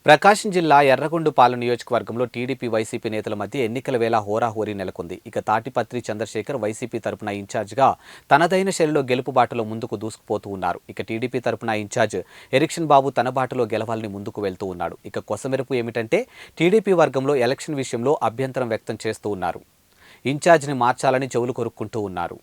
ప్రకాశం జిల్లా ఎర్రగొండపాలెం నియోజకవర్గంలో TDP YCP నేతల మధ్య ఎన్నికల వేళ హోరాహోరీ నెలకొంది. ఇక తాటిపత్రి చంద్రశేఖర్ వైసీపీ తరపున ఇన్ఛార్జిగా తనదైన శైలిలో గెలుపు బాటలో ముందుకు దూసుకుపోతూ ఉన్నారు. ఇక టీడీపీ తరపున ఇన్ఛార్జ్ ఎరిక్షన్ బాబు తన బాటలో గెలవాలని ముందుకు వెళ్తూ ఉన్నాడు. ఇక కొసమెరుపు ఏమిటంటే టీడీపీ వర్గంలో ఎలక్షన్ విషయంలో అభ్యంతరం వ్యక్తం చేస్తూ ఉన్నారు. ఇన్ఛార్జిని మార్చాలని చెవులు కొరుక్కుంటూ ఉన్నారు.